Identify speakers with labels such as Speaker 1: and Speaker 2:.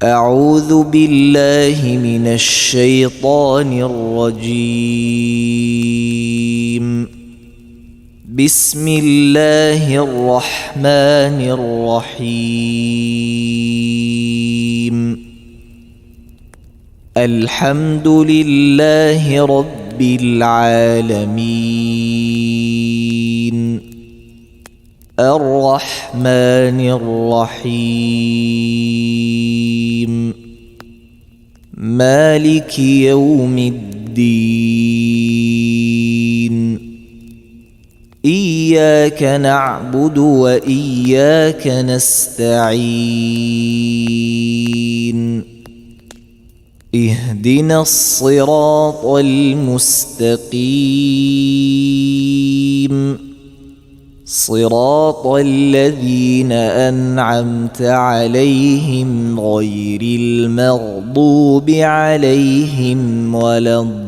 Speaker 1: أعوذ بالله من الشيطان الرجيم. بسم الله الرحمن الرحيم. الحمد لله رب العالمين. الرحمن الرحيم. مالك يوم الدين. إياك نعبد وإياك نستعين. اهدنا الصراط المستقيم، صراط الذين أنعمت عليهم غير المغضوب عليهم ولا الضالين.